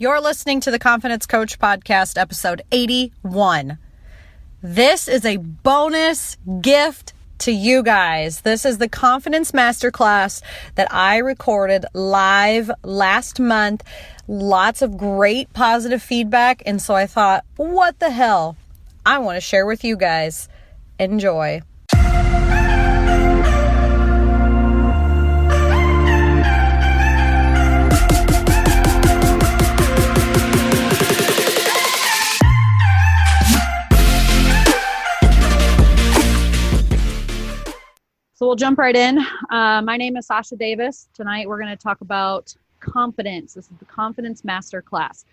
You're listening to the Confidence Coach Podcast, episode 81. This is a bonus gift to you guys. This is the Confidence Masterclass that I recorded live last month. Lots of great positive feedback. And so I thought, what the hell? I want to share with you guys. Enjoy. So we'll jump right in. My name is Sasha Davis. Tonight we're going to talk about confidence. This is the Confidence Masterclass.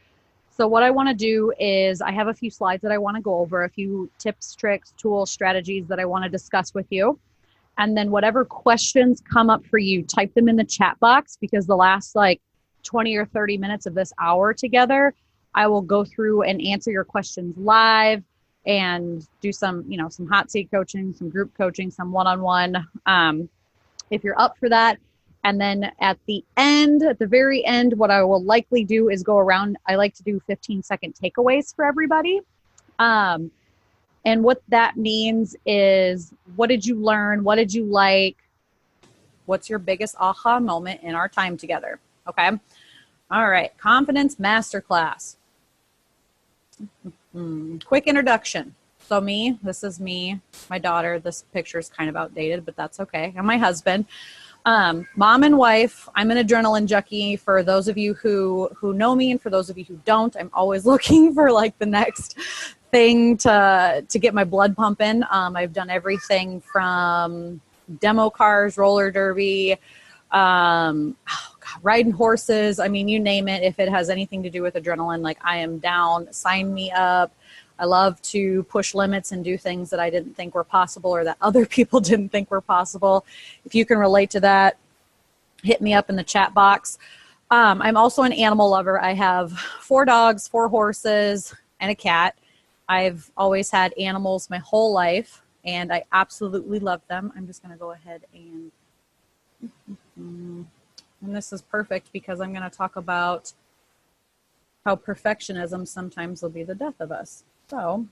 So what I want to do is I have a few slides that I want to go over, a few tips, tricks, tools, strategies that I want to discuss with you. And then whatever questions come up for you, type them in the chat box, because the last 20 or 30 minutes of this hour together, I will go through and answer your questions live and do some hot seat coaching, some group coaching, some one-on-one, if you're up for that. And then at the very end, what I will likely do is go around. I like to do 15-second takeaways for everybody. And what that means is, what did you learn? What did you like? What's your biggest aha moment in our time together? Okay. All right. Confidence Masterclass. Quick introduction. So this is me, my daughter. This picture is kind of outdated, but that's okay. And my husband, mom and wife. I'm an adrenaline junkie. For those of you who know me, and for those of you who don't, I'm always looking for the next thing to get my blood pumping. I've done everything from demo cars, roller derby, riding horses. I mean, you name it. If it has anything to do with adrenaline, I am down. Sign me up. I love to push limits and do things that I didn't think were possible, or that other people didn't think were possible. If you can relate to that, hit me up in the chat box. I'm also an animal lover. I have 4 dogs, 4 horses, and a cat. I've always had animals my whole life, and I absolutely love them. I'm just going to go ahead and this is perfect, because I'm going to talk about how perfectionism sometimes will be the death of us. So,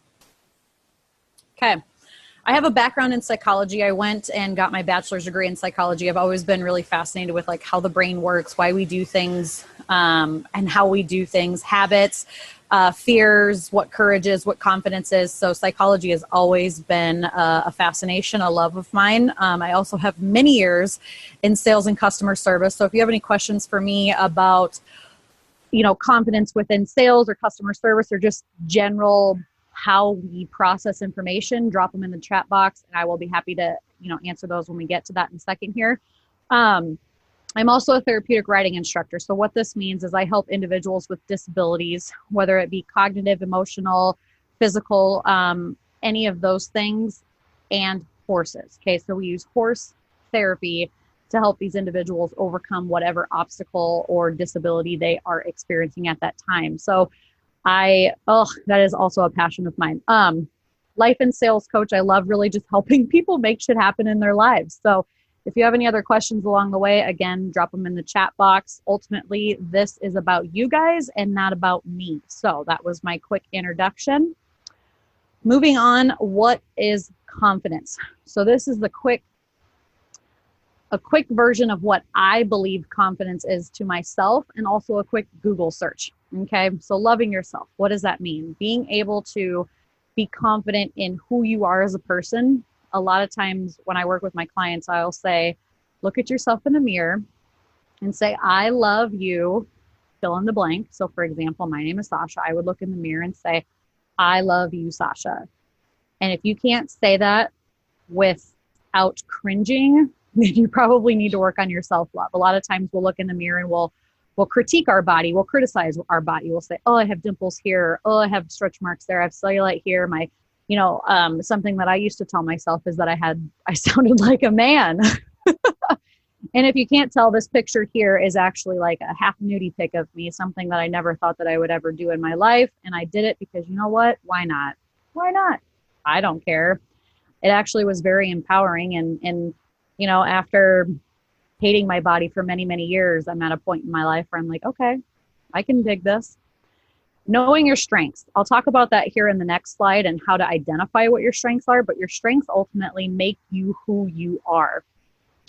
okay. I have a background in psychology. I went and got my bachelor's degree in psychology. I've always been really fascinated with how the brain works, why we do things, and how we do things, habits, fears, what courage is, what confidence is. So psychology has always been a fascination, a love of mine. I also have many years in sales and customer service. So if you have any questions for me about confidence within sales or customer service, or just general how we process information, drop them in the chat box, and I will be happy to, answer those when we get to that in a second here. I'm also a therapeutic riding instructor. So what this means is I help individuals with disabilities, whether it be cognitive, emotional, physical, any of those things, and horses. Okay. So we use horse therapy to help these individuals overcome whatever obstacle or disability they are experiencing at that time. So that is also a passion of mine. Life and sales coach. I love really just helping people make shit happen in their lives. So if you have any other questions along the way, again, drop them in the chat box. Ultimately, this is about you guys and not about me. So that was my quick introduction. Moving on, what is confidence? So this is a quick version of what I believe confidence is to myself, and also a quick Google search. Okay. So loving yourself. What does that mean? Being able to be confident in who you are as a person. A lot of times when I work with my clients, I'll say, look at yourself in the mirror and say, I love you, fill in the blank. So for example, my name is Sasha. I would look in the mirror and say, I love you, Sasha. And if you can't say that without cringing, then you probably need to work on your self-love. A lot of times we'll look in the mirror and we'll critique our body. We'll criticize our body. We'll say, oh, I have dimples here. Oh, I have stretch marks there. I have cellulite here. Something that I used to tell myself is that I sounded like a man. And if you can't tell, this picture here is actually like a half nudie pic of me, something that I never thought that I would ever do in my life. And I did it because, you know what? Why not? Why not? I don't care. It actually was very empowering. And after hating my body for many, many years, I'm at a point in my life where I'm like, okay, I can dig this. Knowing your strengths. I'll talk about that here in the next slide and how to identify what your strengths are, but your strengths ultimately make you who you are.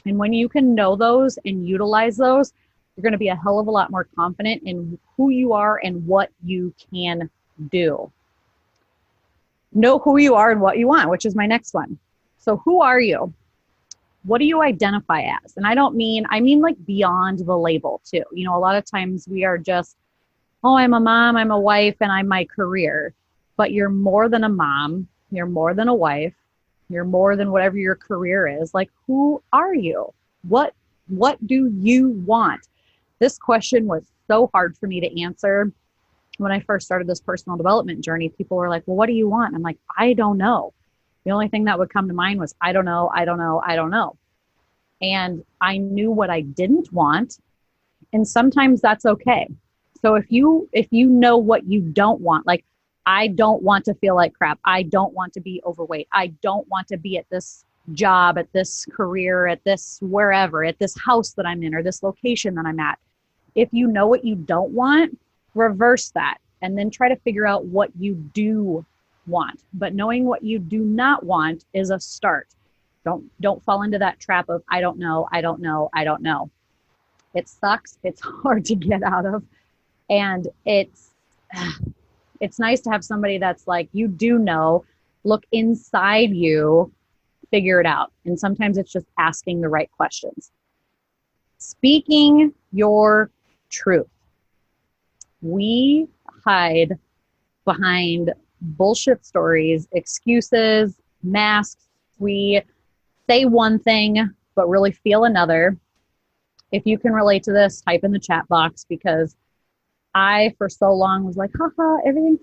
And when you can know those and utilize those, you're going to be a hell of a lot more confident in who you are and what you can do. Know who you are and what you want, which is my next one. So who are you? What do you identify as? And I mean like beyond the label too. You know, a lot of times we are just, oh, I'm a mom, I'm a wife, and I'm my career. But you're more than a mom, you're more than a wife, you're more than whatever your career is. Like, who are you? What do you want? This question was so hard for me to answer. When I first started this personal development journey, people were like, well, what do you want? I'm like, I don't know. The only thing that would come to mind was, I don't know, I don't know, I don't know. And I knew what I didn't want. And sometimes that's okay. So if you know what you don't want, like, I don't want to feel like crap. I don't want to be overweight. I don't want to be at this job, at this career, at this wherever, at this house that I'm in, or this location that I'm at. If you know what you don't want, reverse that and then try to figure out what you do want. But knowing what you do not want is a start. Don't fall into that trap of I don't know, I don't know, I don't know. It sucks. It's hard to get out of. And it's nice to have somebody that's like, you do know, look inside you, figure it out. And sometimes it's just asking the right questions. Speaking your truth. We hide behind bullshit stories, excuses, masks. We say one thing, but really feel another. If you can relate to this, type in the chat box, because I, for so long, was like, haha, everything's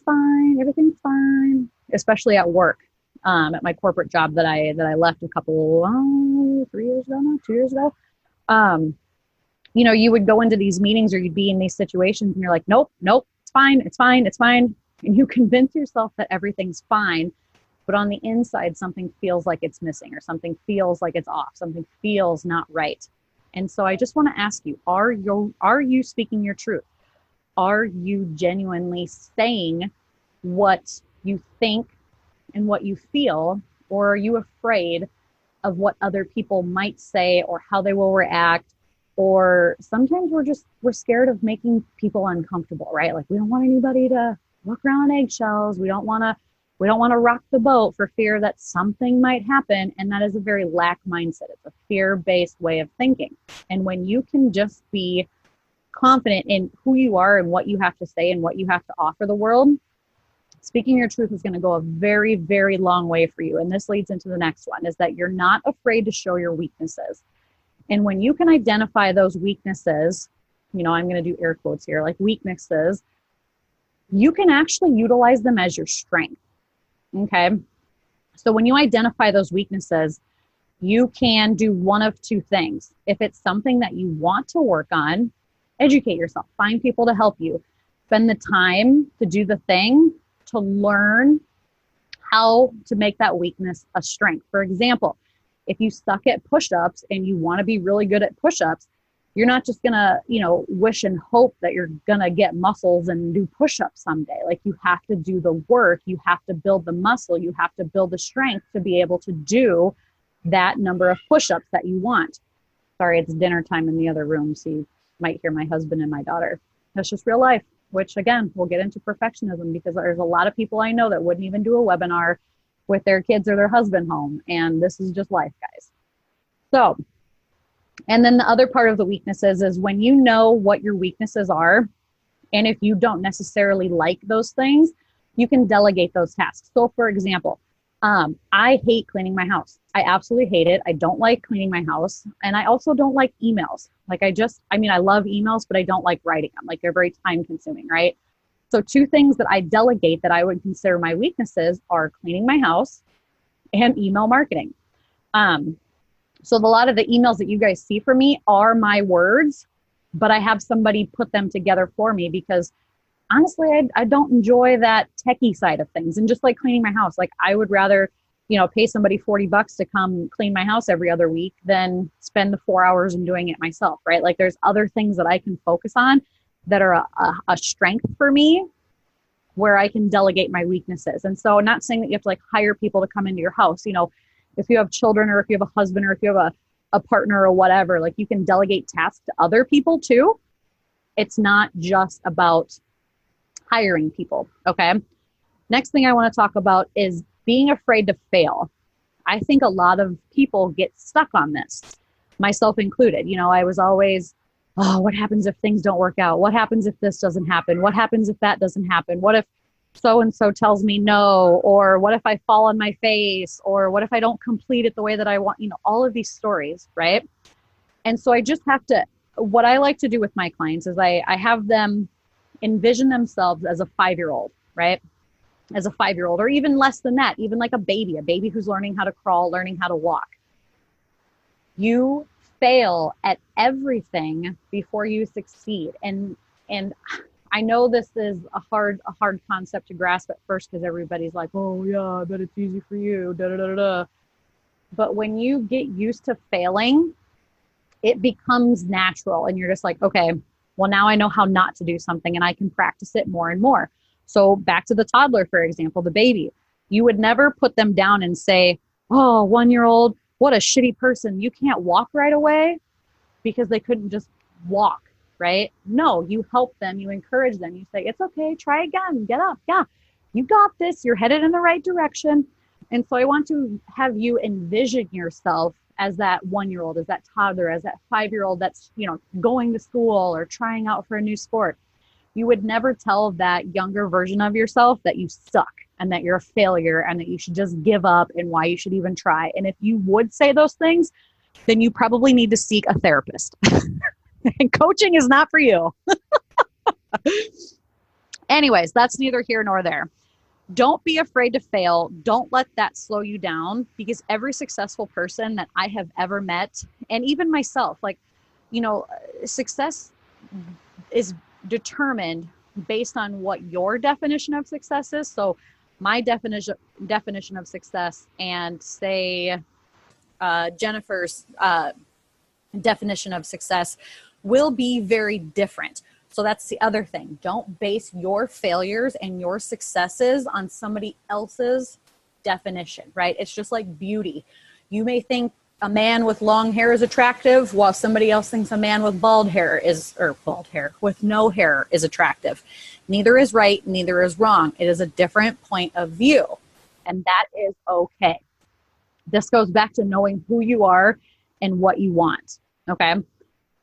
fine, especially at work, at my corporate job that I left a couple, 3 years ago now, 2 years ago. You know, you would go into these meetings or you'd be in these situations and you're like, nope, it's fine. And you convince yourself that everything's fine, but on the inside, something feels like it's missing, or something feels like it's off, something feels not right. And so I just want to ask you, are you speaking your truth? Are you genuinely saying what you think and what you feel, or are you afraid of what other people might say or how they will react? Or sometimes we're scared of making people uncomfortable, right? Like, we don't want anybody to walk around on eggshells. We don't want to rock the boat for fear that something might happen. And that is a very lack mindset. It's a fear-based way of thinking. And when you can just be confident in who you are and what you have to say and what you have to offer the world, speaking your truth is going to go a very, very long way for you. And this leads into the next one, is that you're not afraid to show your weaknesses. And when you can identify those weaknesses, you know, I'm going to do air quotes here, like weaknesses, you can actually utilize them as your strength. Okay. So when you identify those weaknesses, you can do one of two things. If it's something that you want to work on, educate yourself, find people to help you, spend the time to do the thing, to learn how to make that weakness a strength. For example, if you suck at push-ups and you want to be really good at push-ups, you're not just going to, wish and hope that you're going to get muscles and do push-ups someday. Like, you have to do the work. You have to build the muscle. You have to build the strength to be able to do that number of push-ups that you want. Sorry, it's dinner time in the other room, so you might hear my husband and my daughter. That's just real life, which, again, we'll get into perfectionism, because there's a lot of people I know that wouldn't even do a webinar with their kids or their husband home. And this is just life, guys. So, and then the other part of the weaknesses is when you know what your weaknesses are, and if you don't necessarily like those things, you can delegate those tasks. So for example, I hate cleaning my house. I absolutely hate it. I don't like cleaning my house. And I also don't like emails. Like, I love emails, but I don't like writing them. Like, they're very time consuming, right? So two things that I delegate that I would consider my weaknesses are cleaning my house and email marketing. So a lot of the emails that you guys see from me are my words, but I have somebody put them together for me, because honestly, I don't enjoy that techie side of things. And just like cleaning my house, like, I would rather, pay somebody $40 to come clean my house every other week than spend the 4 hours in doing it myself, right? Like, there's other things that I can focus on that are a strength for me where I can delegate my weaknesses. And so, not saying that you have to like hire people to come into your house. If you have children, or if you have a husband, or if you have a partner or whatever, like you can delegate tasks to other people too. It's not just about hiring people. Okay. Next thing I want to talk about is being afraid to fail. I think a lot of people get stuck on this, myself included. I was always, oh, what happens if things don't work out? What happens if this doesn't happen? What happens if that doesn't happen? What if so-and-so tells me no? Or what if I fall on my face? Or what if I don't complete it the way that I want? All of these stories, right? And so I just have to, what I like to do with my clients is I have them envision themselves as a 5-year-old, right? As a 5-year-old, or even less than that, even like a baby who's learning how to crawl, learning how to walk. You fail at everything before you succeed. And I know this is a hard concept to grasp at first, because everybody's like, oh yeah, I bet it's easy for you, da da da da. But when you get used to failing, it becomes natural, and you're just like, okay, well, now I know how not to do something, and I can practice it more and more. So back to the toddler, for example, the baby, you would never put them down and say, oh, 1-year-old, what a shitty person. You can't walk right away, because they couldn't just walk, right? No, you help them, you encourage them. You say, it's okay, try again, get up. Yeah, you got this. You're headed in the right direction. And so I want to have you envision yourself as that 1-year-old, as that toddler, as that 5-year-old that's, going to school or trying out for a new sport. You would never tell that younger version of yourself that you suck and that you're a failure and that you should just give up and why you should even try. And if you would say those things, then you probably need to seek a therapist. And coaching is not for you. Anyways, that's neither here nor there. Don't be afraid to fail. Don't let that slow you down, because every successful person that I have ever met, and even myself, success is determined based on what your definition of success is. So my definition of success and say Jennifer's definition of success will be very different. So that's the other thing. Don't base your failures and your successes on somebody else's definition, right? It's just like beauty. You may think a man with long hair is attractive, while somebody else thinks a man with with no hair is attractive. Neither is right, neither is wrong. It is a different point of view, and that is okay. This goes back to knowing who you are and what you want, okay?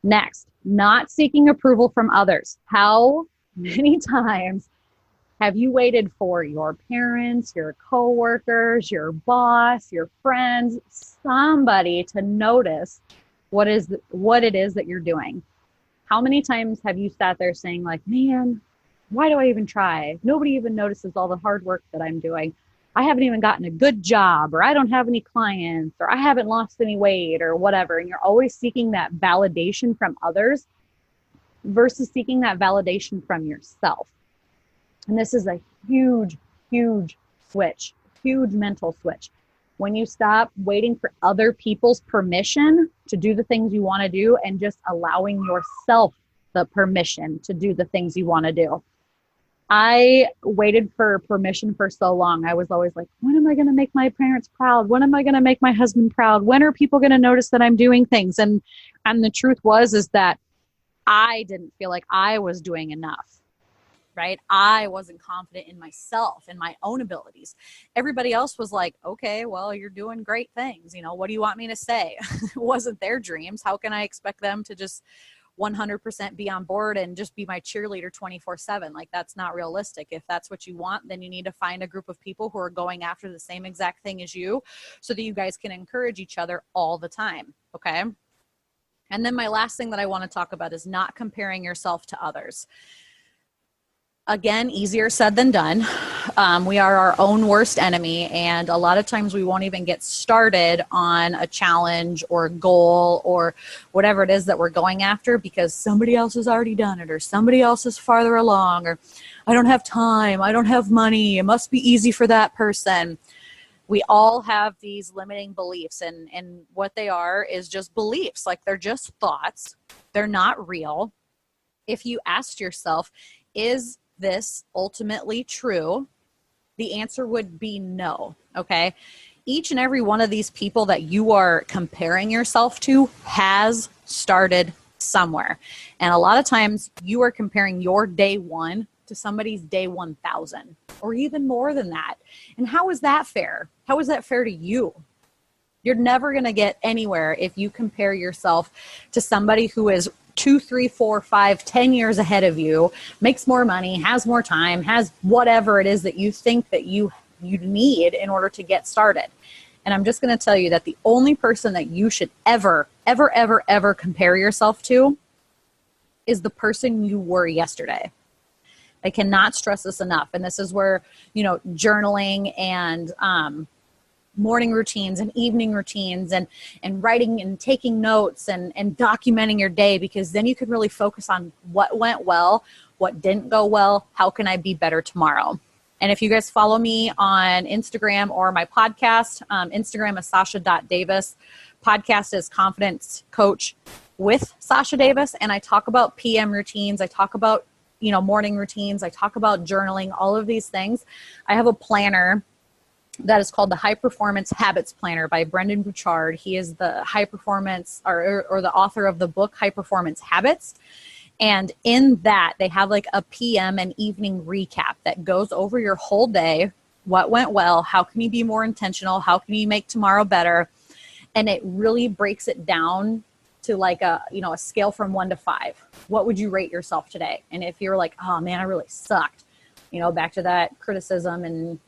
Next, not seeking approval from others. How many times have you waited for your parents, your coworkers, your boss, your friends, somebody to notice what it is that you're doing? How many times have you sat there saying like, man, why do I even try? Nobody even notices all the hard work that I'm doing. I haven't even gotten a good job, or I don't have any clients, or I haven't lost any weight, or whatever. And you're always seeking that validation from others versus seeking that validation from yourself. And this is a huge, huge switch, huge mental switch. When you stop waiting for other people's permission to do the things you want to do and just allowing yourself the permission to do the things you want to do. I waited for permission for so long. I was always like, when am I going to make my parents proud? When am I going to make my husband proud? When are people going to notice that I'm doing things? And the truth is that I didn't feel like I was doing enough, right? I wasn't confident in myself and my own abilities. Everybody else was like, okay, well, you're doing great things. What do you want me to say? It wasn't their dreams. How can I expect them to just 100% be on board and just be my cheerleader 24/7? Like, that's not realistic. If that's what you want, then you need to find a group of people who are going after the same exact thing as you, so that you guys can encourage each other all the time. Okay. And then my last thing that I want to talk about is not comparing yourself to others. Again, easier said than done. We are our own worst enemy, and a lot of times we won't even get started on a challenge or a goal or whatever it is that we're going after, because somebody else has already done it, or somebody else is farther along, or I don't have time, I don't have money, it must be easy for that person. We all have these limiting beliefs, and what they are is just beliefs. Like, they're just thoughts. They're not real. If you asked yourself, is this ultimately true? The answer would be no, okay? Each and every one of these people that you are comparing yourself to has started somewhere. And a lot of times you are comparing your day one to somebody's day 1,000 or even more than that. And how is that fair? How is that fair to you? You're never going to get anywhere if you compare yourself to somebody who is 2, 3, 4, 5, 10 years ahead of you, makes more money, has more time, has whatever it is that you think that you need in order to get started. And I'm just going to tell you that the only person that you should ever compare yourself to is the person you were yesterday. I cannot stress this enough. And this is where, journaling and morning routines and evening routines and writing and taking notes and documenting your day, because then you can really focus on what went well, what didn't go well, how can I be better tomorrow. And if you guys follow me on Instagram or my podcast, Instagram is sasha.davis. Podcast is Confidence Coach with Sasha Davis. And I talk about PM routines. I talk about, morning routines. I talk about journaling, all of these things. I have a planner that is called the High Performance Habits Planner by Brendan Bouchard. He is the high performance or the author of the book High Performance Habits. And in that, they have like a PM and evening recap that goes over your whole day, what went well, how can you be more intentional, how can you make tomorrow better? And it really breaks it down to like a scale from 1 to 5. What would you rate yourself today? And if you're like, oh man, I really sucked, back to that criticism and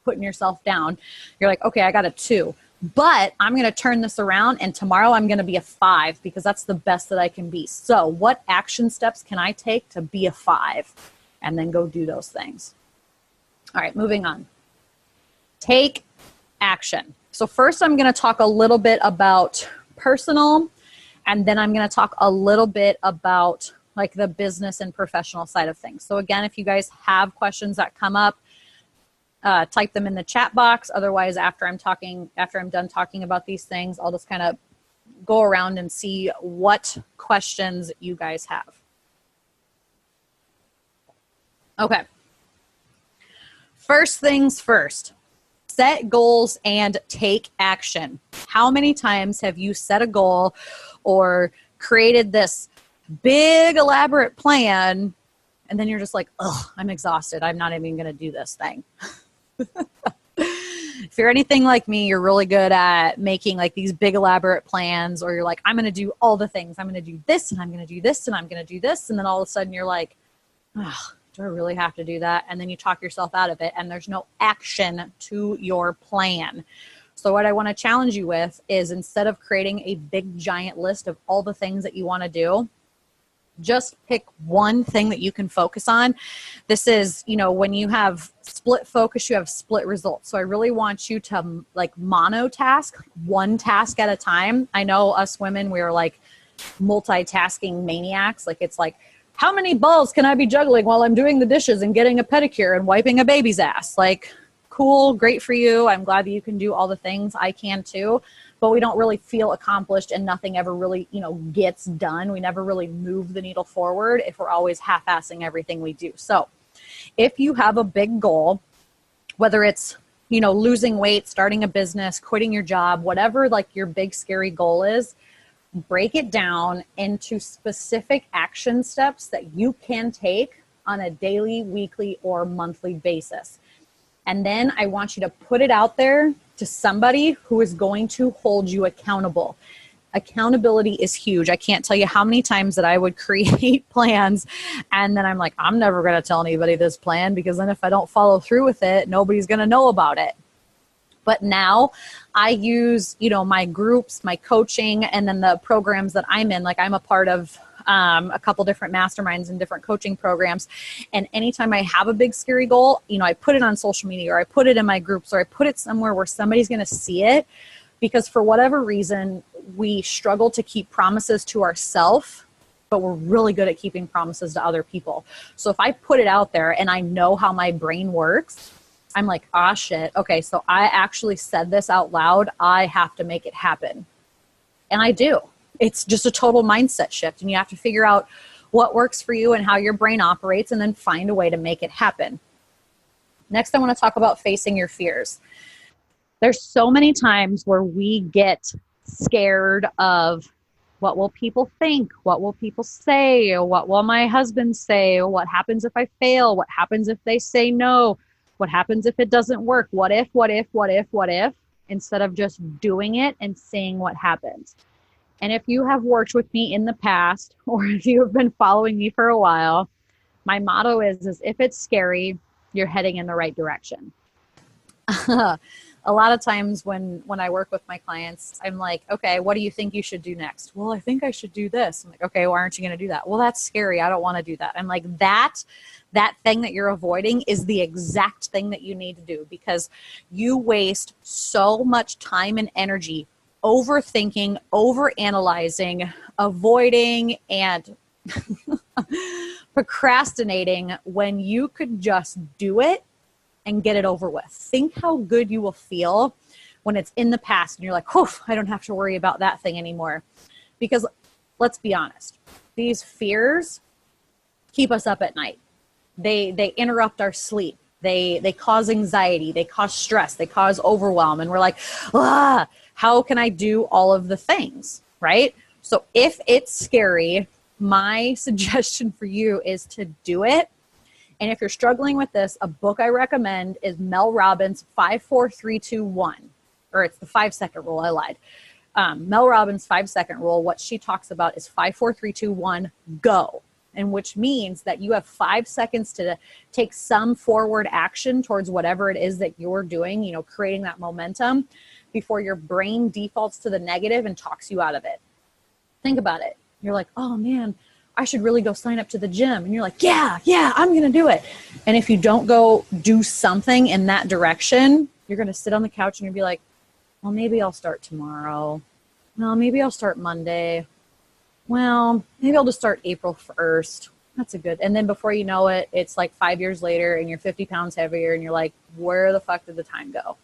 putting yourself down, you're like, okay, I got a 2. But I'm going to turn this around and tomorrow I'm going to be a 5 because that's the best that I can be. So what action steps can I take to be a 5? And then go do those things. All right, moving on. Take action. So first I'm going to talk a little bit about personal, and then I'm going to talk a little bit about like the business and professional side of things. So again, if you guys have questions that come up, type them in the chat box. Otherwise, after I'm done talking about these things, I'll just kind of go around and see what questions you guys have. Okay. First things first, set goals and take action. How many times have you set a goal or created this big elaborate plan and then you're just like, oh, I'm exhausted. I'm not even going to do this thing. If you're anything like me, you're really good at making like these big elaborate plans, or you're like, I'm going to do all the things. I'm going to do this and I'm going to do this and I'm going to do this. And then all of a sudden you're like, oh, do I really have to do that? And then you talk yourself out of it and there's no action to your plan. So what I want to challenge you with is, instead of creating a big giant list of all the things that you want to do, just pick one thing that you can focus on. This is, when you have split focus, you have split results. So I really want you to like monotask, one task at a time. I know us women, we are like multitasking maniacs. Like it's like, how many balls can I be juggling while I'm doing the dishes and getting a pedicure and wiping a baby's ass? Like, cool, great for you. I'm glad that you can do all the things. I can too. But we don't really feel accomplished and nothing ever really, gets done. We never really move the needle forward if we're always half-assing everything we do. So if you have a big goal, whether it's, losing weight, starting a business, quitting your job, whatever like your big scary goal is, break it down into specific action steps that you can take on a daily, weekly, or monthly basis. And then I want you to put it out there to somebody who is going to hold you accountable. Accountability is huge. I can't tell you how many times that I would create plans and then I'm like, I'm never going to tell anybody this plan, because then if I don't follow through with it, nobody's going to know about it. But now I use, my groups, my coaching, and then the programs that I'm in. Like I'm a part of a couple different masterminds and different coaching programs. And anytime I have a big scary goal, I put it on social media, or I put it in my groups, or I put it somewhere where somebody's going to see it, because for whatever reason, we struggle to keep promises to ourselves, but we're really good at keeping promises to other people. So if I put it out there and I know how my brain works, I'm like, ah, shit. Okay, so I actually said this out loud. I have to make it happen. And I do. It's just a total mindset shift. And you have to figure out what works for you and how your brain operates, and then find a way to make it happen. Next, I want to talk about facing your fears. There's so many times where we get scared of, what will people think? What will people say? What will my husband say? What happens if I fail? What happens if they say no? What happens if it doesn't work? What if, what if, what if, what if? Instead of just doing it and seeing what happens. And if you have worked with me in the past, or if you have been following me for a while, my motto is if it's scary, you're heading in the right direction. A lot of times when I work with my clients, I'm like, okay, what do you think you should do next? Well, I think I should do this. I'm like, okay, why aren't you going to do that? Well, that's scary. I don't want to do that. I'm like, that thing that you're avoiding is the exact thing that you need to do, because you waste so much time and energy overthinking, overanalyzing, avoiding, and procrastinating when you could just do it and get it over with. Think how good you will feel when it's in the past and you're like, whew, I don't have to worry about that thing anymore. Because let's be honest, these fears keep us up at night. They interrupt our sleep. They cause anxiety. They cause stress. They cause overwhelm. And we're like, how can I do all of the things, right? So if it's scary, my suggestion for you is to do it. And if you're struggling with this, a book I recommend is Mel Robbins' 5-4-3-2-1, or it's the 5-second rule. I lied. Mel Robbins' 5-second rule, what she talks about is 5-4-3-2-1, go. And which means that you have 5 seconds to take some forward action towards whatever it is that you're doing, creating that momentum before your brain defaults to the negative and talks you out of it. Think about it. You're like, oh man, I should really go sign up to the gym. And you're like, yeah, I'm going to do it. And if you don't go do something in that direction, you're going to sit on the couch and you'll be like, well, maybe I'll start tomorrow. Well, maybe I'll start Monday. Well, maybe I'll just start April 1st. That's a good. And then before you know it, it's like 5 years later and you're 50 pounds heavier and you're like, where the fuck did the time go?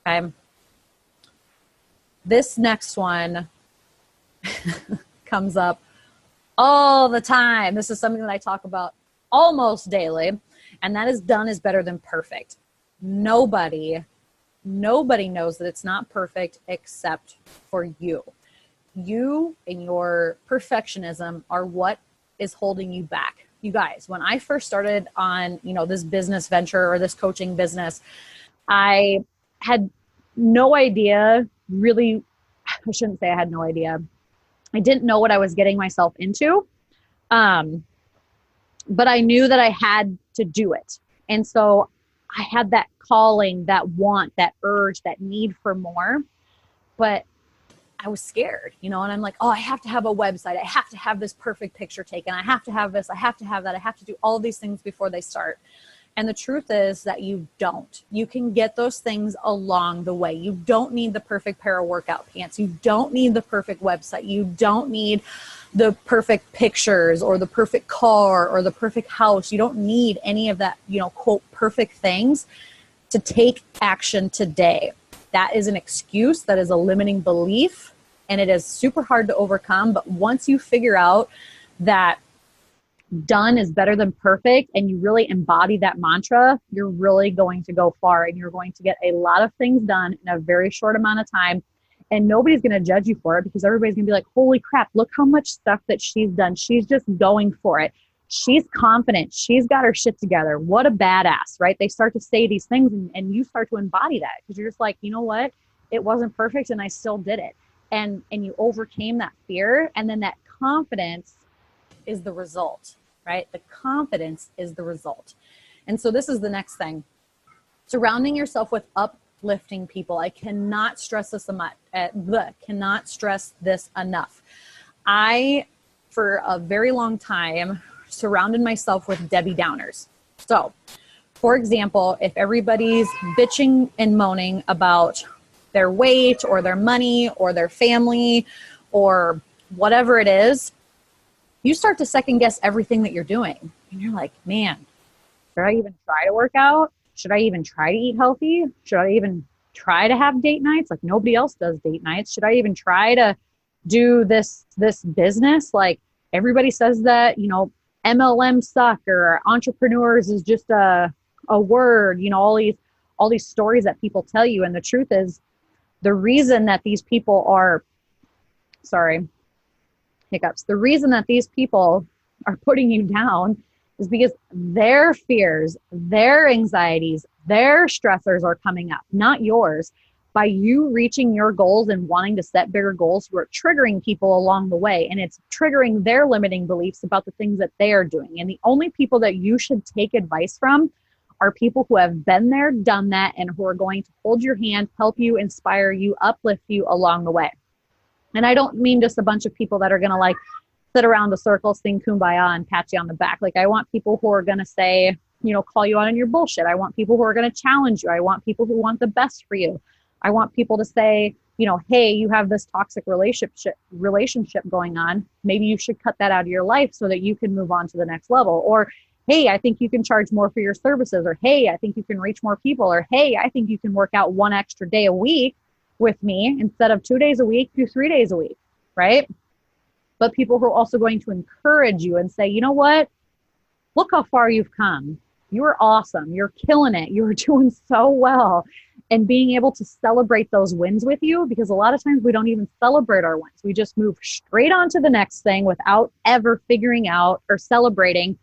Okay. This next one comes up all the time. This is something that I talk about almost daily, and that is done is better than perfect. Nobody knows that it's not perfect except for you. You and your perfectionism are what is holding you back. You guys, when I first started on, this business venture or this coaching business, I had no idea, really, I shouldn't say I had no idea. I didn't know what I was getting myself into, but I knew that I had to do it. And so I had that calling, that want, that urge, that need for more, but I was scared, and I'm like, oh, I have to have a website. I have to have this perfect picture taken. I have to have this. I have to have that. I have to do all of these things before they start. And the truth is that you don't. You can get those things along the way. You don't need the perfect pair of workout pants. You don't need the perfect website. You don't need the perfect pictures or the perfect car or the perfect house. You don't need any of that, quote, perfect things to take action today. That is an excuse. That is a limiting belief. And it is super hard to overcome. But once you figure out that done is better than perfect, and you really embody that mantra, you're really going to go far, and you're going to get a lot of things done in a very short amount of time. And nobody's going to judge you for it, because everybody's going to be like, holy crap, look how much stuff that she's done. She's just going for it. She's confident. She's got her shit together. What a badass, right? They start to say these things, and you start to embody that, because you're just like, you know what? It wasn't perfect and I still did it. And you overcame that fear, and then that confidence is the result. Right? The confidence is the result. And so this is the next thing. Surrounding yourself with uplifting people. I cannot stress this enough. I, for a very long time, surrounded myself with Debbie Downers. So, for example, if everybody's bitching and moaning about their weight or their money or their family or whatever it is, you start to second guess everything that you're doing. And you're like, man, should I even try to work out? Should I even try to eat healthy? Should I even try to have date nights? Like nobody else does date nights. Should I even try to do this business? Like, everybody says that, MLM suck or entrepreneurs is just a word, all these stories that people tell you. And the truth is, the reason that these people are, the reason that these people are putting you down is because their fears, their anxieties, their stressors are coming up, not yours. By you reaching your goals and wanting to set bigger goals, we're triggering people along the way, and it's triggering their limiting beliefs about the things that they are doing. And the only people that you should take advice from are people who have been there, done that, and who are going to hold your hand, help you, inspire you, uplift you along the way. And I don't mean just a bunch of people that are going to like sit around a circle, sing kumbaya, and pat you on the back. Like, I want people who are going to say, call you out on your bullshit. I want people who are going to challenge you. I want people who want the best for you. I want people to say, hey, you have this toxic relationship going on. Maybe you should cut that out of your life so that you can move on to the next level. Or, hey, I think you can charge more for your services. Or, hey, I think you can reach more people. Or, hey, I think you can work out one extra day a week with me instead of 2 days a week, do 3 days a week, right? But people who are also going to encourage you and say, you know what? Look how far you've come. You're awesome. You're killing it. You're doing so well. And being able to celebrate those wins with you, because a lot of times we don't even celebrate our wins. We just move straight on to the next thing without ever figuring out or celebrating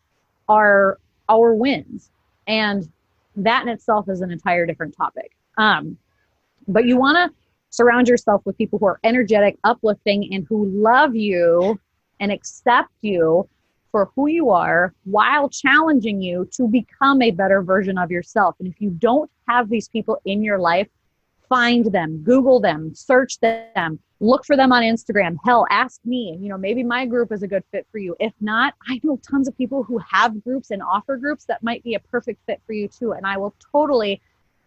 our wins. And that in itself is an entire different topic. But you want to surround yourself with people who are energetic, uplifting, and who love you and accept you for who you are while challenging you to become a better version of yourself. And if you don't have these people in your life, find them, Google them, search them, look for them on Instagram. Hell, ask me, maybe my group is a good fit for you. If not, I know tons of people who have groups and offer groups that might be a perfect fit for you too. And I will totally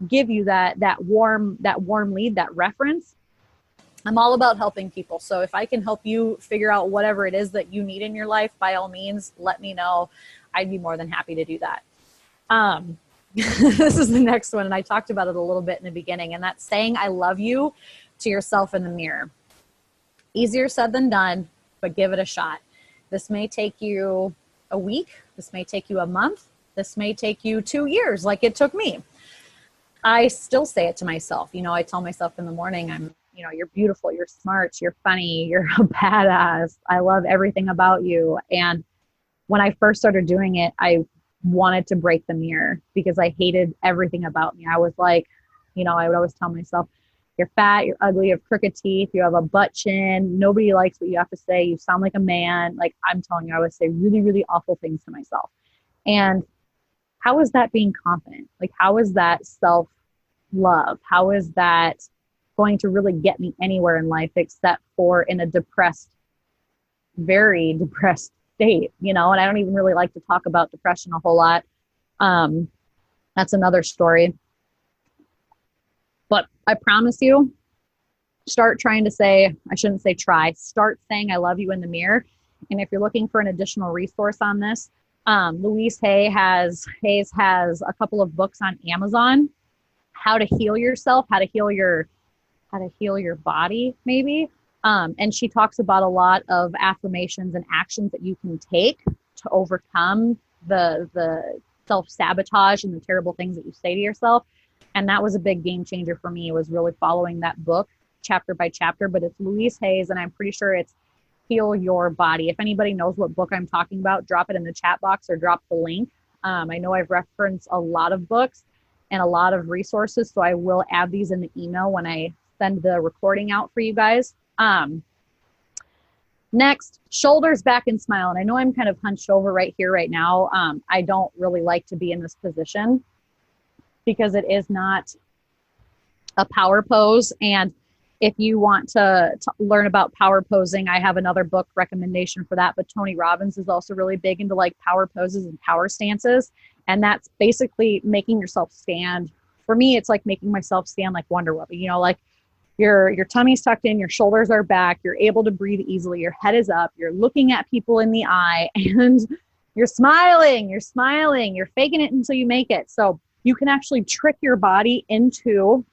give you that warm lead, that reference. I'm all about helping people. So if I can help you figure out whatever it is that you need in your life, by all means, let me know. I'd be more than happy to do that. This is the next one. And I talked about it a little bit in the beginning, and that's saying I love you to yourself in the mirror. Easier said than done, but give it a shot. This may take you a week. This may take you a month. This may take you 2 years, like it took me. I still say it to myself. I tell myself in the morning, you're beautiful, you're smart, you're funny, you're a badass. I love everything about you. And when I first started doing it, I wanted to break the mirror because I hated everything about me. I was like, I would always tell myself, you're fat, you're ugly, you have crooked teeth, you have a butt chin, nobody likes what you have to say, you sound like a man. Like, I'm telling you, I would say really, really awful things to myself. And how is that being confident? Like, how is that self-love? How is that going to really get me anywhere in life except for in a very depressed state, and I don't even really like to talk about depression a whole lot. That's another story. But I promise you, start trying to say, I shouldn't say try, start saying I love you in the mirror. And if you're looking for an additional resource on this, Louise Hayes has a couple of books on Amazon, how to heal yourself, how to heal your body, maybe. And she talks about a lot of affirmations and actions that you can take to overcome the self-sabotage and the terrible things that you say to yourself. And that was a big game changer for me. It was really following that book chapter by chapter, but it's Louise Hayes, and I'm pretty sure it's Heal Your Body. If anybody knows what book I'm talking about, drop it in the chat box or drop the link. I know I've referenced a lot of books and a lot of resources, so I will add these in the email when I send the recording out for you guys. Next, shoulders back and smile. And I know I'm kind of hunched over right here right now. I don't really like to be in this position because it is not a power pose. And if you want to learn about power posing, I have another book recommendation for that. But Tony Robbins is also really big into like power poses and power stances. And that's basically making yourself stand. For me, it's like making myself stand like Wonder Woman, like your tummy's tucked in, your shoulders are back, you're able to breathe easily, your head is up, you're looking at people in the eye, and you're smiling, you're faking it until you make it. So you can actually trick your body into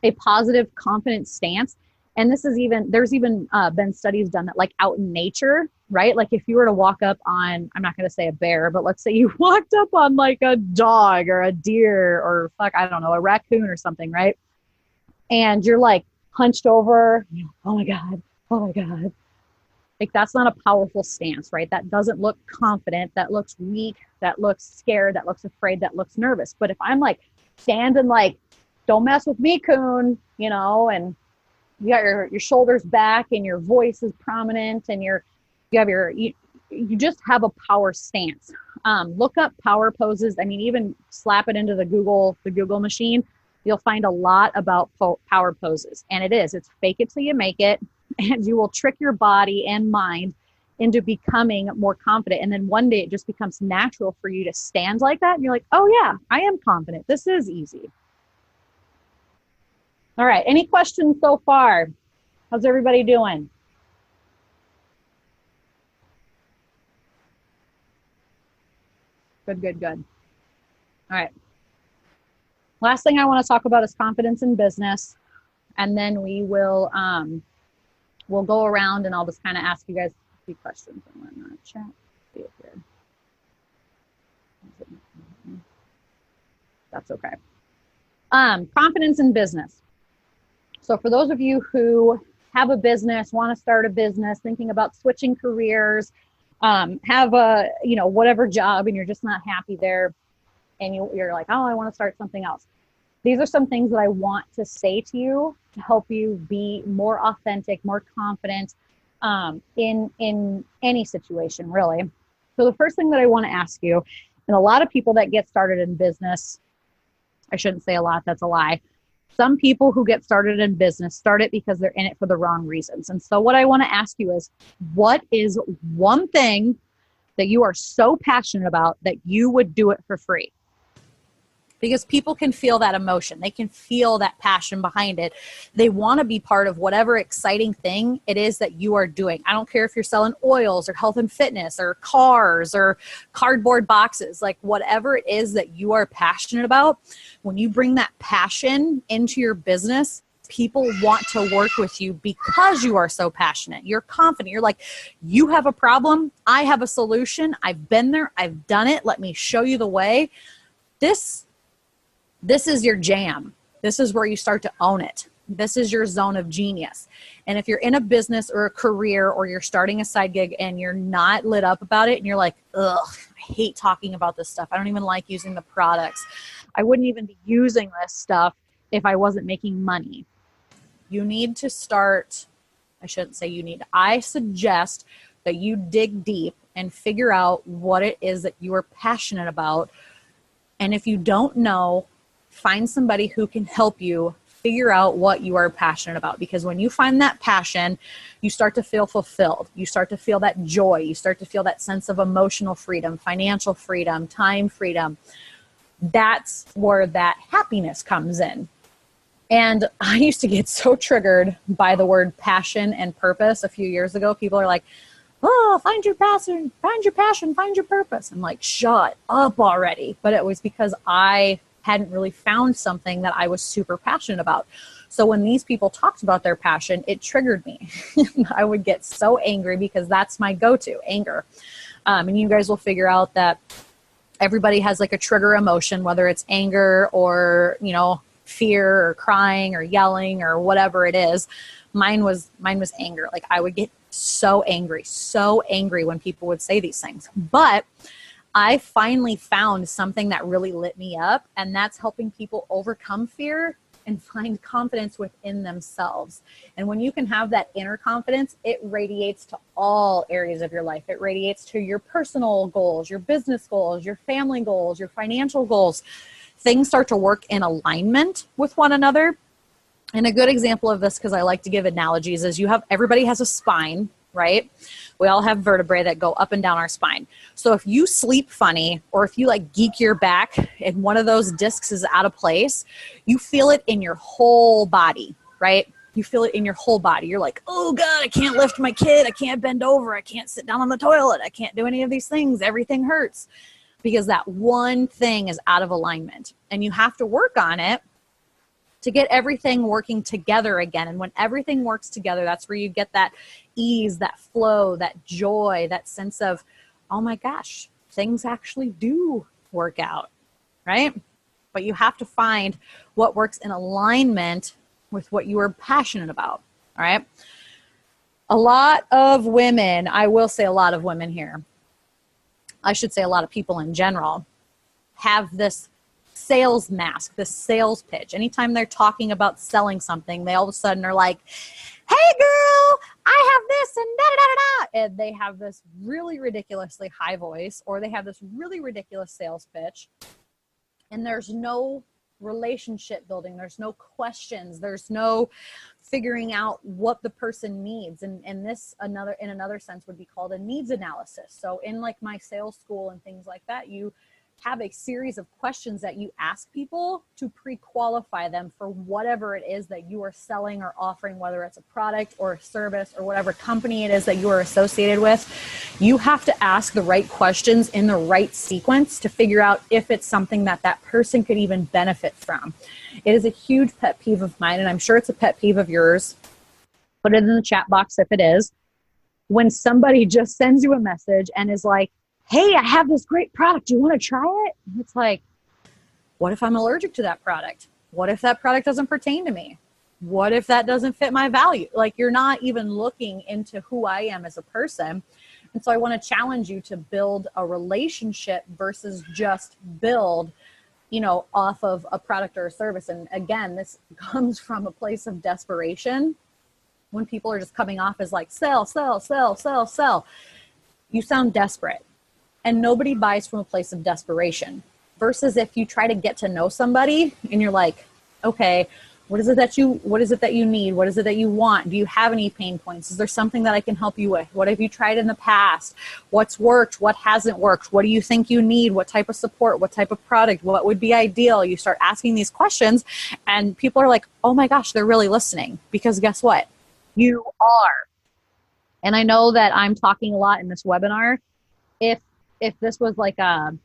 a positive, confident stance And there's even been studies done that like out in nature, right? Like if you were to walk up on, I'm not going to say a bear, but let's say you walked up on like a dog or a deer or I don't know, a raccoon or something, right? And you're like hunched over, oh my God, oh my God. Like that's not a powerful stance, right? That doesn't look confident. That looks weak. That looks scared. That looks afraid. That looks nervous. But if I'm like standing like, don't mess with me, coon, and you got your shoulders back and your voice is prominent and you just have a power stance. Look up power poses. I mean, even slap it into the Google machine. You'll find a lot about power poses. And it's fake it till you make it. And you will trick your body and mind into becoming more confident. And then one day it just becomes natural for you to stand like that. And you're like, oh yeah, I am confident. This is easy. All right. Any questions so far? How's everybody doing? Good. All right. Last thing I want to talk about is confidence in business. And then we'll go around and I'll just kind of ask you guys a few questions. I'm going to chat. See it here. That's okay. Confidence in business. So for those of you who have a business, want to start a business, thinking about switching careers, have a, whatever job and you're just not happy there and you're like, oh, I want to start something else. These are some things that I want to say to you to help you be more authentic, more confident in any situation, really. So the first thing that I want to ask you, and a lot of people that get started in business, I shouldn't say a lot, that's a lie. Some people who get started in business start it because they're in it for the wrong reasons. And so what I want to ask you is, what is one thing that you are so passionate about that you would do it for free? Because people can feel that emotion. They can feel that passion behind it. They want to be part of whatever exciting thing it is that you are doing. I don't care if you're selling oils or health and fitness or cars or cardboard boxes, like whatever it is that you are passionate about. When you bring that passion into your business, people want to work with you because you are so passionate. You're confident. You're like, you have a problem. I have a solution. I've been there. I've done it. Let me show you the way. This is your jam. This is where you start to own it. This is your zone of genius. And if you're in a business or a career or you're starting a side gig and you're not lit up about it and you're like, ugh, I hate talking about this stuff. I don't even like using the products. I wouldn't even be using this stuff if I wasn't making money. You need to start, I shouldn't say you need, I suggest that you dig deep and figure out what it is that you are passionate about. And if you don't know, find somebody who can help you figure out what you are passionate about. Because when you find that passion, you start to feel fulfilled. You start to feel that joy. You start to feel that sense of emotional freedom, financial freedom, time freedom. That's where that happiness comes in. And I used to get so triggered by the word passion and purpose a few years ago. People are like, oh, find your passion, find your purpose. I'm like, shut up already. But it was because I hadn't really found something that I was super passionate about. So when these people talked about their passion, it triggered me. I would get so angry because that's my go-to, anger. And you guys will figure out that everybody has like a trigger emotion, whether it's anger or, fear or crying or yelling or whatever it is. Mine was anger. Like I would get so angry when people would say these things. But I finally found something that really lit me up, and that's helping people overcome fear and find confidence within themselves. And when you can have that inner confidence, it radiates to all areas of your life. It radiates to your personal goals, your business goals, your family goals, your financial goals. Things start to work in alignment with one another. And a good example of this, because I like to give analogies, is everybody has a spine, right? We all have vertebrae that go up and down our spine. So if you sleep funny, or if you like geek your back and one of those discs is out of place, you feel it in your whole body, right? You feel it in your whole body. You're like, oh God, I can't lift my kid. I can't bend over. I can't sit down on the toilet. I can't do any of these things. Everything hurts because that one thing is out of alignment, and you have to work on it to get everything working together again. And when everything works together, that's where you get that ease, that flow, that joy, that sense of, oh my gosh, things actually do work out, right? But you have to find what works in alignment with what you are passionate about, all right? A lot of women, I will say a lot of women here, I should say a lot of people in general, have this sales mask, this sales pitch. Anytime they're talking about selling something, they all of a sudden are like, hey girl, I have this and da da da da. And they have this really ridiculously high voice, or they have this really ridiculous sales pitch. And there's no relationship building. There's no questions. There's no figuring out what the person needs. And this in another sense would be called a needs analysis. So in like my sales school and things like that, you have a series of questions that you ask people to pre-qualify them for whatever it is that you are selling or offering, whether it's a product or a service or whatever company it is that you are associated with. You have to ask the right questions in the right sequence to figure out if it's something that that person could even benefit from. It is a huge pet peeve of mine, and I'm sure it's a pet peeve of yours. Put it in the chat box if it is. When somebody just sends you a message and is like, hey, I have this great product. Do you want to try it? And it's like, what if I'm allergic to that product? What if that product doesn't pertain to me? What if that doesn't fit my value? Like, you're not even looking into who I am as a person. And so I want to challenge you to build a relationship versus just build, off of a product or a service. And again, this comes from a place of desperation. When people are just coming off as like, sell, sell, sell, sell, sell, you sound desperate. And nobody buys from a place of desperation. Versus if you try to get to know somebody and you're like, okay, what is it that you need? What is it that you want? Do you have any pain points? Is there something that I can help you with? What have you tried in the past? What's worked? What hasn't worked? What do you think you need? What type of support? What type of product? What would be ideal? You start asking these questions and people are like, oh my gosh, they're really listening. Because guess what? You are. And I know that I'm talking a lot in this webinar. If this was like a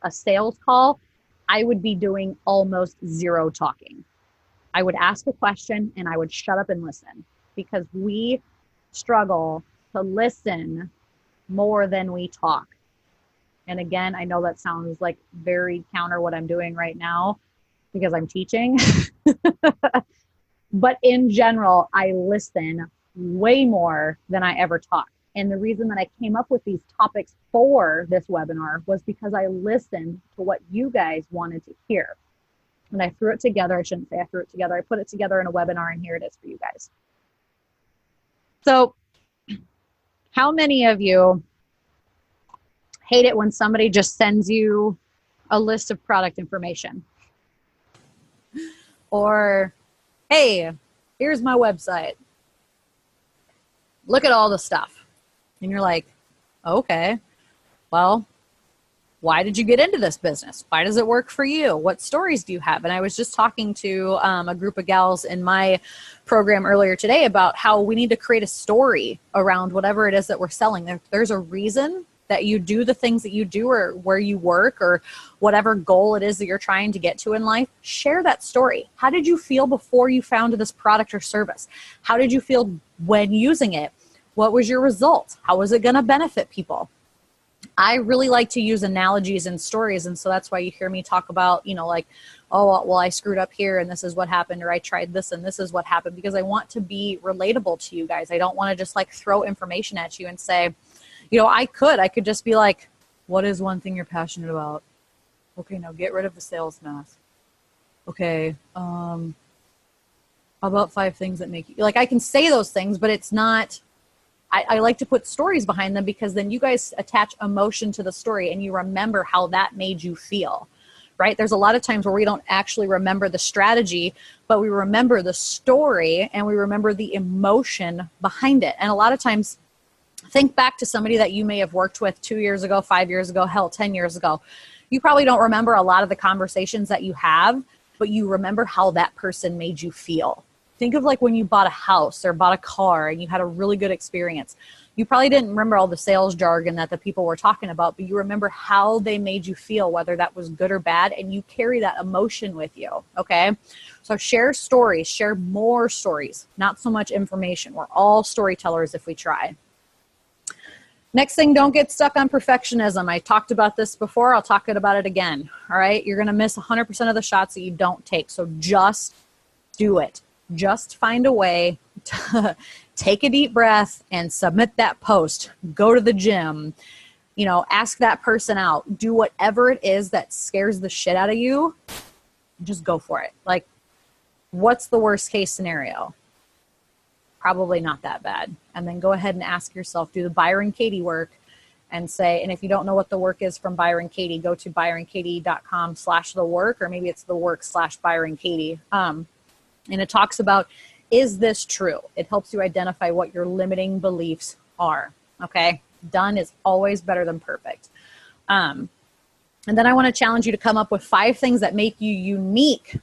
sales call, I would be doing almost zero talking. I would ask a question and I would shut up and listen, because we struggle to listen more than we talk. And again, I know that sounds like very counter what I'm doing right now because I'm teaching. But in general, I listen way more than I ever talk. And the reason that I came up with these topics for this webinar was because I listened to what you guys wanted to hear. And I threw it together. I shouldn't say I threw it together. I put it together in a webinar, and here it is for you guys. So how many of you hate it when somebody just sends you a list of product information? Or, hey, here's my website. Look at all the stuff. And you're like, okay, well, why did you get into this business? Why does it work for you? What stories do you have? And I was just talking to a group of gals in my program earlier today about how we need to create a story around whatever it is that we're selling. There's a reason that you do the things that you do, or where you work, or whatever goal it is that you're trying to get to in life. Share that story. How did you feel before you found this product or service? How did you feel when using it? What was your result? How was it going to benefit people? I really like to use analogies and stories. And so that's why you hear me talk about, like, oh, well, I screwed up here and this is what happened, or I tried this and this is what happened, because I want to be relatable to you guys. I don't want to just like throw information at you and say, I could just be like, what is one thing you're passionate about? Okay, now get rid of the sales mask. Okay. How about 5 things that make you, like, I can say those things, but it's not, I like to put stories behind them, because then you guys attach emotion to the story and you remember how that made you feel, right? There's a lot of times where we don't actually remember the strategy, but we remember the story and we remember the emotion behind it. And a lot of times, think back to somebody that you may have worked with 2 years ago, 5 years ago, hell, 10 years ago. You probably don't remember a lot of the conversations that you have, but you remember how that person made you feel. Think of like when you bought a house or bought a car and you had a really good experience. You probably didn't remember all the sales jargon that the people were talking about, but you remember how they made you feel, whether that was good or bad, and you carry that emotion with you, okay? So share stories, share more stories, not so much information. We're all storytellers if we try. Next thing, don't get stuck on perfectionism. I talked about this before. I'll talk about it again, all right? You're going to miss 100% of the shots that you don't take, so just do it. Just find a way to take a deep breath and submit that post. Go to the gym, ask that person out. Do whatever it is that scares the shit out of you. Just go for it. Like, what's the worst case scenario? Probably not that bad. And then go ahead and ask yourself, do the Byron Katie work and say, and if you don't know what the work is from Byron Katie, go to byronkatie.com/the work, or maybe it's the work/Byron Katie. And it talks about, is this true? It helps you identify what your limiting beliefs are. Okay. Done is always better than perfect. And then I want to challenge you to come up with 5 things that make you unique.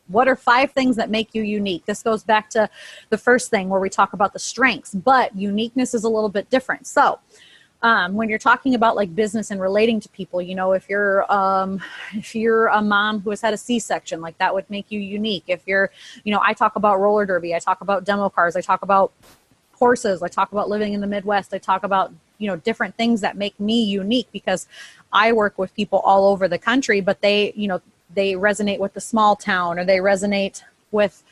What are 5 things that make you unique? This goes back to the first thing where we talk about the strengths, but uniqueness is a little bit different. So when you're talking about like business and relating to people, if you're a mom who has had a C-section, like that would make you unique. If you're, I talk about roller derby, I talk about demo cars, I talk about horses, I talk about living in the Midwest, I talk about, different things that make me unique because I work with people all over the country, but they resonate with the small town, or they resonate with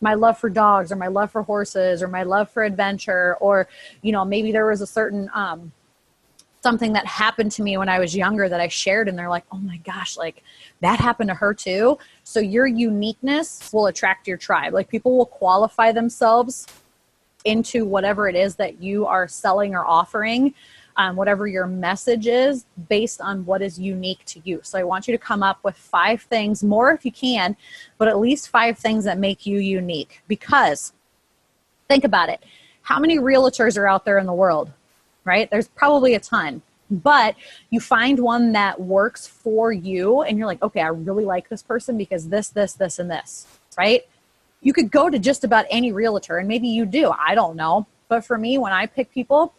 my love for dogs, or my love for horses, or my love for adventure, or, maybe there was a certain something that happened to me when I was younger that I shared, and they're like, oh my gosh, like that happened to her too. So your uniqueness will attract your tribe. Like people will qualify themselves into whatever it is that you are selling or offering, whatever your message is, based on what is unique to you. So I want you to come up with 5 things, more if you can, but at least 5 things that make you unique. Because think about it. How many realtors are out there in the world, right? There's probably a ton, but you find one that works for you and you're like, okay, I really like this person because this, and this, right? You could go to just about any realtor, and maybe you do, I don't know. But for me, when I pick people,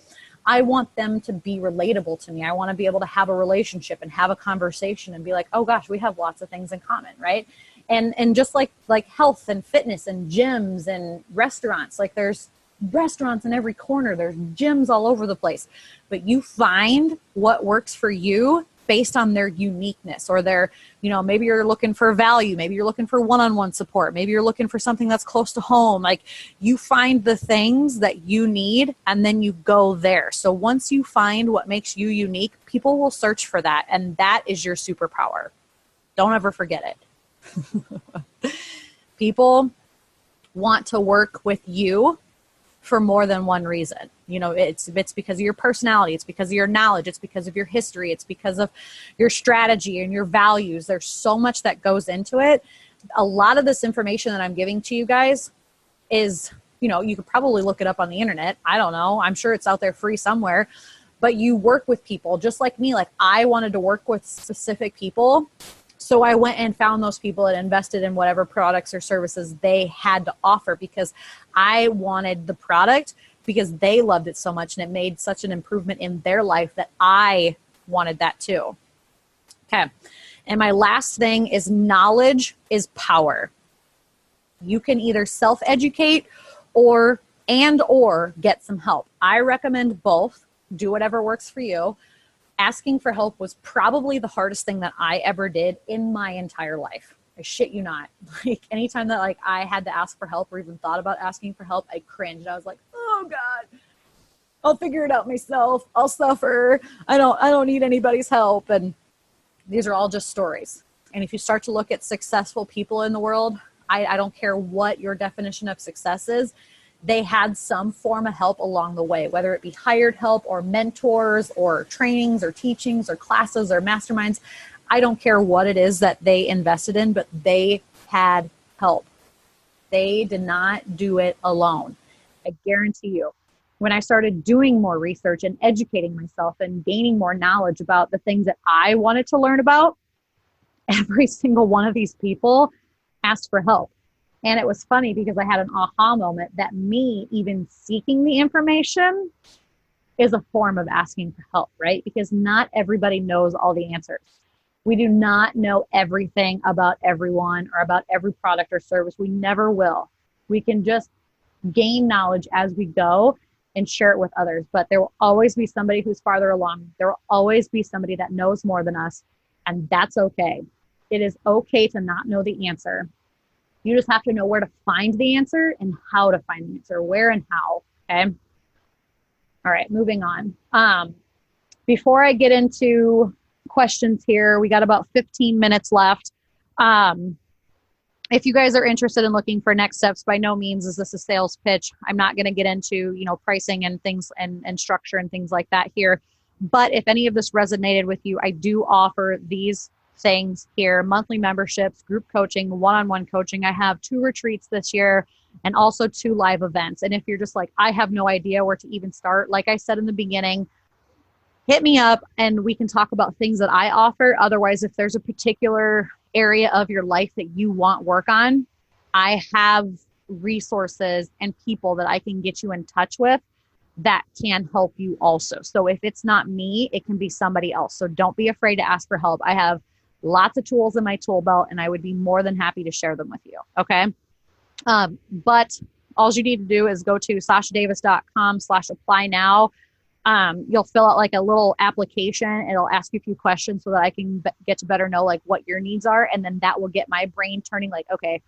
I want them to be relatable to me. I want to be able to have a relationship and have a conversation and be like, oh gosh, we have lots of things in common, right? And just like health and fitness and gyms and restaurants, like there's restaurants in every corner, there's gyms all over the place. But you find what works for you based on their uniqueness, or their, maybe you're looking for value, maybe you're looking for one-on-one support, maybe you're looking for something that's close to home. Like you find the things that you need and then you go there. So once you find what makes you unique, people will search for that, and that is your superpower. Don't ever forget it. People want to work with you for more than one reason. It's because of your personality, it's because of your knowledge, it's because of your history, it's because of your strategy and your values. There's so much that goes into it. A lot of this information that I'm giving to you guys is, you could probably look it up on the internet. I don't know. I'm sure it's out there free somewhere. But you work with people just like me. Like I wanted to work with specific people. So I went and found those people and invested in whatever products or services they had to offer, because I wanted the product because they loved it so much and it made such an improvement in their life that I wanted that too. Okay. And my last thing is knowledge is power. You can either self-educate or get some help. I recommend both. Do whatever works for you. Asking for help was probably the hardest thing that I ever did in my entire life. I shit you not. Like anytime that I had to ask for help or even thought about asking for help, I cringed. I was like, oh God, I'll figure it out myself. I'll suffer. I don't need anybody's help. And these are all just stories. And if you start to look at successful people in the world, I don't care what your definition of success is, they had some form of help along the way, whether it be hired help or mentors or trainings or teachings or classes or masterminds. I don't care what it is that they invested in, but they had help. They did not do it alone. I guarantee you. When I started doing more research and educating myself and gaining more knowledge about the things that I wanted to learn about, every single one of these people asked for help. And it was funny because I had an aha moment that me even seeking the information is a form of asking for help, right? Because not everybody knows all the answers. We do not know everything about everyone or about every product or service. We never will. We can just gain knowledge as we go and share it with others. But there will always be somebody who's farther along. There will always be somebody that knows more than us. And that's okay. It is okay to not know the answer. You just have to know where to find the answer and how to find the answer, where and how. Okay. All right, moving on. Before I get into questions here, we got about 15 minutes left. If you guys are interested in looking for next steps, by no means is this a sales pitch. I'm not going to get into, pricing and things and structure and things like that here. But if any of this resonated with you, I do offer these things here: monthly memberships, group coaching, one-on-one coaching. I have 2 retreats this year and also 2 live events. And if you're just like, I have no idea where to even start, like I said in the beginning, hit me up and we can talk about things that I offer. Otherwise, if there's a particular area of your life that you want work on, I have resources and people that I can get you in touch with that can help you also. So if it's not me, it can be somebody else. So don't be afraid to ask for help. I have lots of tools in my tool belt and I would be more than happy to share them with you. Okay. But all you need to do is go to sashadavis.com/apply now. You'll fill out like a little application. It'll ask you a few questions so that I can get to better know like what your needs are. And then that will get my brain turning like, okay,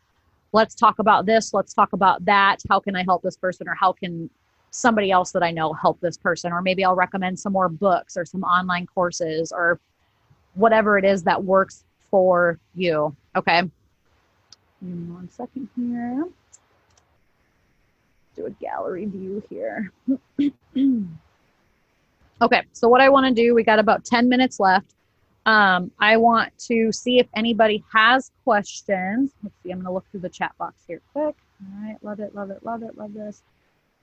let's talk about this. Let's talk about that. How can I help this person? Or how can somebody else that I know help this person? Or maybe I'll recommend some more books or some online courses or whatever it is that works for you. Okay. Give me 1 second here. Do a gallery view here. Okay, so what I want to do, we got about 10 minutes left. I want to see if anybody has questions. Let's see, I'm going to look through the chat box here quick. All right, love it, love it, love it, love this.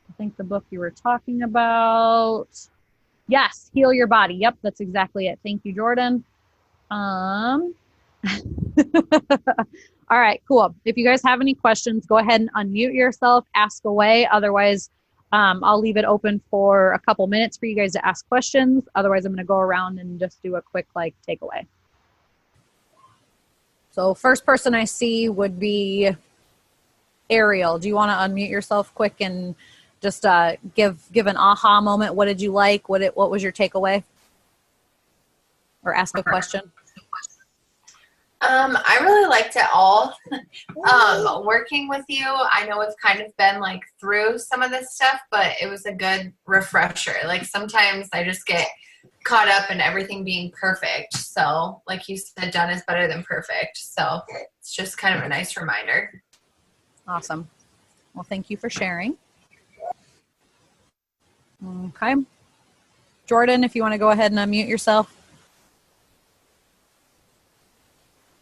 I think the book you were talking about. Yes, Heal Your Body. Yep, that's exactly it. Thank you, Jordan. All right, cool. If you guys have any questions, go ahead and unmute yourself, ask away. Otherwise, I'll leave it open for a couple minutes for you guys to ask questions. Otherwise, I'm going to go around and just do a quick takeaway. So first person I see would be Ariel. Do you want to unmute yourself quick and just give an aha moment? What did you like? What was your takeaway? Or ask a question. I really liked it all. Working with you, I know we've kind of been through some of this stuff, but it was a good refresher. Sometimes I just get caught up in everything being perfect. So like you said, done is better than perfect. So it's just kind of a nice reminder. Awesome. Well, thank you for sharing. Okay. Jordan, if you want to go ahead and unmute yourself.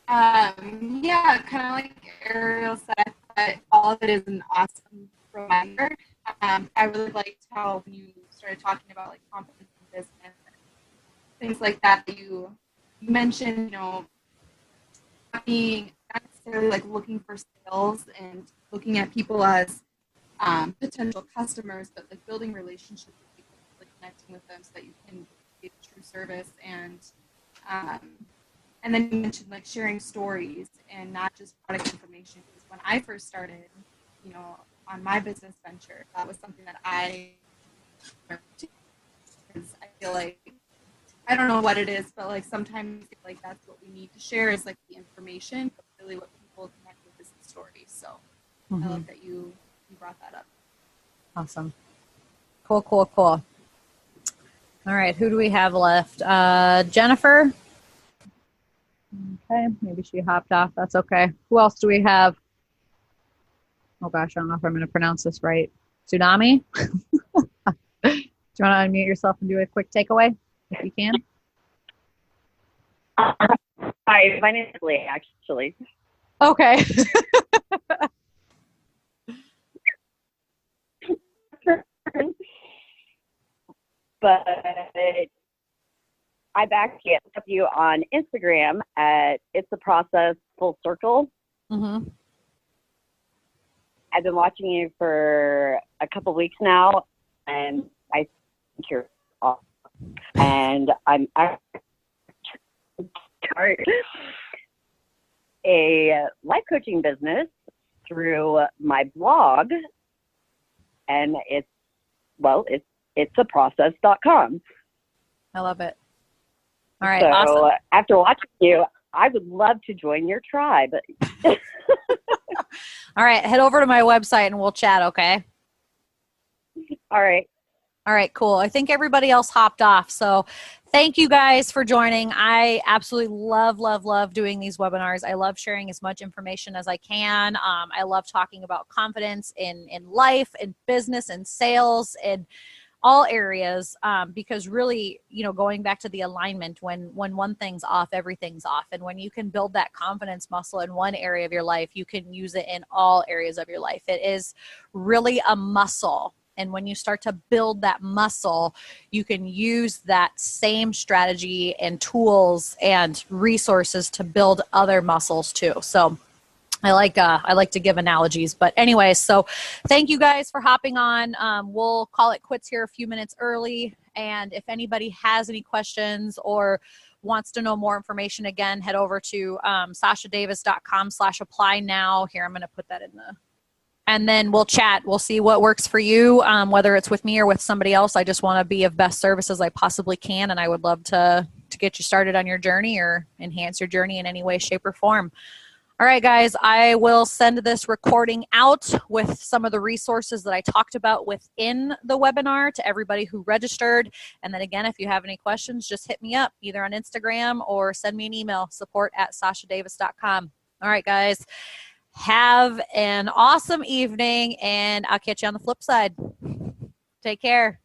Yeah, kind of like Ariel said, but all of it is an awesome reminder. I really liked how when you started talking about confidence in business and things like that, you mentioned, not necessarily looking for sales and looking at people as potential customers, but building relationships with people, connecting with them so that you can give true service and then you mentioned sharing stories and not just product information. Because when I first started, on my business venture, that was something that I feel I don't know what it is, but sometimes that's what we need to share is the information, but really what people connect with is the story. So I love that you brought that up. Awesome. Cool. All right, who do we have left? Jennifer. Okay, maybe she hopped off. That's okay. Who else do we have? Oh gosh, I don't know if I'm going to pronounce this right. Tsunami? Do you want to unmute yourself and do a quick takeaway, if you can? Hi, my name is Lee, actually. Okay. But I backed up you on Instagram at It's a Process Full Circle. Mm-hmm. I've been watching you for a couple weeks now, and I think you're awesome. And I'm a life coaching business through my blog, and it's a process.com. I love it. All right. So Awesome. after watching you, I would love to join your tribe. All right. Head over to my website and we'll chat. Okay. All right. All right, cool. I think everybody else hopped off. So thank you guys for joining. I absolutely love doing these webinars. I love sharing as much information as I can. I love talking about confidence in life, in business, and sales, and all areas, because really, going back to the alignment, when one thing's off, everything's off. And when you can build that confidence muscle in one area of your life, you can use it in all areas of your life. It is really a muscle. And when you start to build that muscle, you can use that same strategy and tools and resources to build other muscles too. So I like to give analogies, but anyways, so thank you guys for hopping on. We'll call it quits here a few minutes early. And if anybody has any questions or wants to know more information, again, head over to sashadavis.com/apply now. Here, I'm going to put that in and then we'll chat. We'll see what works for you, whether it's with me or with somebody else. I just want to be of best service as I possibly can, and I would love to get you started on your journey or enhance your journey in any way, shape, or form. All right, guys, I will send this recording out with some of the resources that I talked about within the webinar to everybody who registered. And then again, if you have any questions, just hit me up either on Instagram or send me an email, support@sashadavis.com. All right, guys. Have an awesome evening, and I'll catch you on the flip side. Take care.